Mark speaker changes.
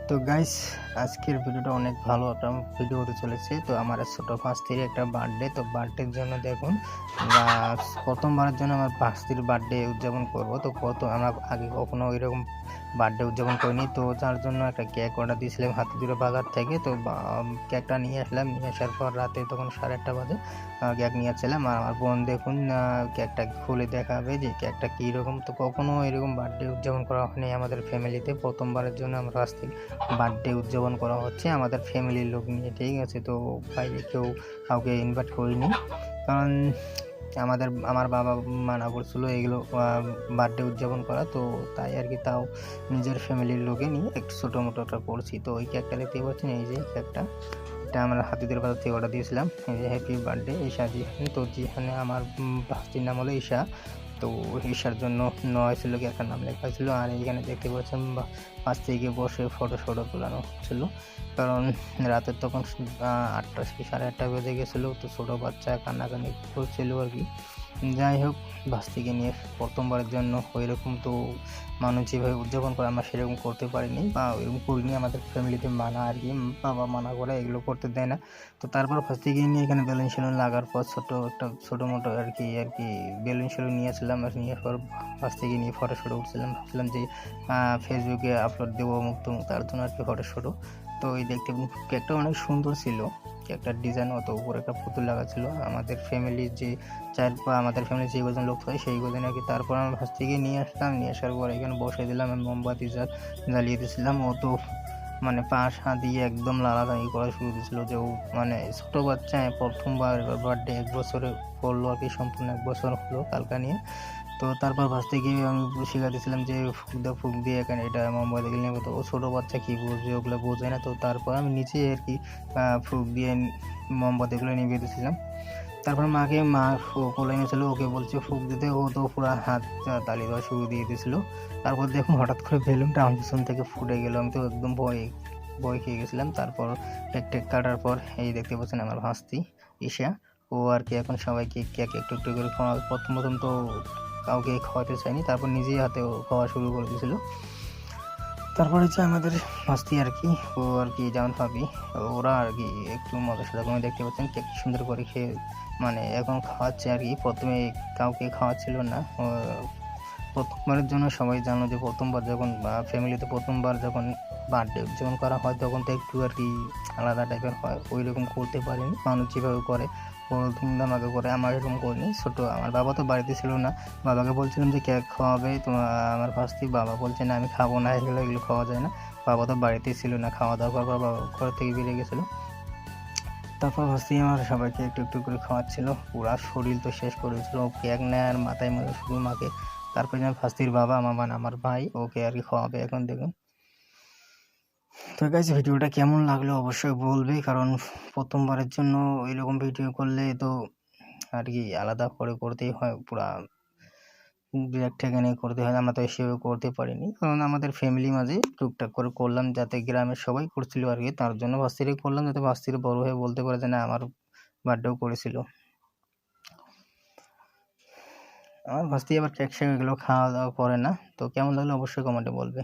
Speaker 1: তো গাইস, আজকের ভিডিওটা অনেক ভালো একটা ভিডিও হতে চলেছে। তো আমার ছোট ভাস্তির একটা বার্থডে। তো বার্থডের জন্য দেখুন, আমরা প্রথমবারের জন্য আমার ভাস্তির বার্থডে উদযাপন করব। তো আমরা আগে কখনো এরকম বার্থডে উদযাপন করিনি। তো যার জন্য একটা কেক অর্ডার দিয়েছিলাম হাতিদুরা বাজার থেকে। তো কেকটা নিয়ে আসলাম। নিয়ে আসার পর রাতে তখন 8:30 বাজে কেক নিয়ে আসছিলাম। আর আমার বোন দেখুন কেকটা খুলে দেখাবে যে কেকটা কীরকম। তো কখনো এরকম বার্থডে উদযাপন করা হয়নি আমাদের ফ্যামিলিতে। প্রথমবারের জন্য আমার ভাস্তির বার্থডে উদযাপন করা হচ্ছে আমাদের ফ্যামিলির লোক নিয়ে, ঠিক আছে। তো বাইরে কাউকে ইনভাইট করিনি, কারণ আমার বাবা মানা করছিল এগুলো বার্থডে উদযাপন করা। তো তাই আর কি, তাও নিজের ফ্যামিলির লোকে নিয়ে একটু ছোটো মোটো একটা করছি। তো ওই কেকটা দেখতে পাচ্ছেন, এই যে কেকটা, এটা আমরা হাতিদের বাজার থেকে অর্ডার দিয়েছিলাম। এই যে হ্যাপি বার্থডে ঈশা জিহান। তো জিহানে আমার ভাস্তির নাম হলো ঈশা। তো ঈশার জন্য ছিল কি একটা নাম লেখা ছিল। আর এইখানে দেখতে পাচ্ছেন পাশ থেকে বসে ফটো তোলানো হচ্ছিল, কারণ রাতে তখন 8টা কি 8:30 বেজে গেছিলো। তো ছোটো বাচ্চা কান্নাকানি করছিল আর কি। যাই হোক, ভাস্তিকে নিয়ে প্রথমবারের জন্য ওইরকম তো মানুষ যেভাবে উদযাপন করে আমরা সেরকম করতে পারিনি বা ওইরকম করিনি। আমাদের ফ্যামিলিতে মানা আর কি, বাবা মানা করে এগুলো করতে দেয় না। তো তারপর ভাস্তিকে নিয়ে এখানে বেলুন সেলুন লাগার পর ছোটো মোটো আর কি বেলুন সেলুন নিয়েছিলাম। আর নিয়ে পর ভাস্তিকে নিয়ে ফটো উঠছিলাম। ভাবছিলাম যে ফেসবুকে আপলোড দেবো মুক্ত, তার জন্য আর কি ফটো। তো এই দেখতে কেকটা অনেক সুন্দর ছিল। কেকটার ডিজাইন অত উপরে একটা পুতুল লাগা ছিল। আমাদের ফ্যামিলির যে আমাদের ফ্যামিলির যে কজন লোক হয় সেই কজন আর কি। তারপর আমি ভাস থেকে নিয়ে আসলাম। নিয়ে আসার পর এখানে বসে দিলাম, আমি মোমবাতি জ্বালিয়ে দিয়েছিলাম। ও তো মানে পাশ হাত দিয়ে একদম লালাদামি করা শুরু দিয়েছিল যে ও মানে ছোটো বাচ্চা প্রথমবার বার্থডে 1 বছরে করলো আর কি, সম্পূর্ণ 1 বছর হলো কালকা নিয়ে। তো তারপর ভাসতে গিয়ে আমি শিখাতেছিলাম যে ফুক দিয়ে এখানে এটা মোমবাতি নিয়ে। তো ও ছোটো বাচ্চা কী বুঝবে, ওগুলো বোঝে না। তো তারপর আমি নিচে আর কি ফুক দিয়ে মোমবাতিগুলো নিভিয়ে দিয়েছিলাম। তারপর মা কোলে নিয়েছিল, ওকে বলছে ফুক দিতে। ও তো পুরো হাত তালি দেওয়া শুরু দিয়ে দিয়েছিল। তারপর দেখুন হঠাৎ করে বেলুনটা আমার পিছন থেকে ফুটে গেল। আমি তো একদম ভয় খেয়ে গেছিলাম। তারপর টেক কাটার পর এই দেখতে পাচ্ছেন আমার ভাস্তি ঈশা। ও আর কি এখন সবাইকে কেক একটু করে খাওয়া, প্রথম তো কাউকে খাওয়াতে চায়নি, তারপর নিজেই হাতে খাওয়া শুরু করে দিয়েছিল। তারপর হচ্ছে আমাদের ভাস্তি আর কি, ও আর কি যেমন ভাবি ওরা আর কি একটু মজার সাথে আপনি দেখতে পাচ্ছেন কেক সুন্দর করে খেয়ে মানে এখন খাওয়াচ্ছে আর কি। প্রথমে কাউকে খাওয়াচ্ছিল না। প্রথমবারের জন্য সবাই জানো যে প্রথমবার যখন ফ্যামিলিতে প্রথমবার যখন বার্থডে উদযাপন করা হয় তখন তো একটু আর কি আলাদা টাইপের হয়। ওই রকম করতে পারিনি, মানুষ যেভাবে করে বড় ধুমধামাকে করে, আমার এরকম করিনি। ছোটো আমার বাবা তো বাড়িতে ছিল না, বাবাকে বলছিলাম যে কেক খাওয়াবে তোমার আমার ভাস্তি। বাবা বলছে না আমি খাবো না, এগুলো খাওয়া যায় না। বাবা তো বাড়িতেই ছিল না, খাওয়া দাওয়া করার পর বাবা ঘর থেকে বেরিয়ে গেছিলো। তারপর ভাস্তি আমার সবাইকে একটু করে খাওয়াচ্ছিল। পুরা শরীর তো শেষ করে দিয়েছিল। কেক নেয় আর মাথায় মারে শুধু মাকে। তারপরে যেন ভাস্তির বাবা আমার ভাই ওকে আর কি খাওয়াবে এখন দেখুন। তো গাইস, ভিডিওটা কেমন লাগলো অবশ্যই বলবে, কারণ প্রথমবারের জন্য এরকম ভিডিও করলে তো আর কি আলাদা করে করতেই হয়, পুরা ডিরেক্ট এখানে করতে হয়। আমরা তো সেভাবে করতে পারিনি, কারণ আমাদের ফ্যামিলি মাঝে টুকটাক করে করলাম, যাতে গ্রামের সবাই করছিল আর কি। তার জন্য ভাস্তিরে করলাম, যাতে ভাস্তিরে বড় হয়ে বলতে পারে যে না আমার বার্থডেও করেছিল। আমার ভাস্তি আবার কেক শেক এগুলো খাওয়া দাওয়া করে না। তো কেমন লাগলো অবশ্যই কমেন্টে বলবে।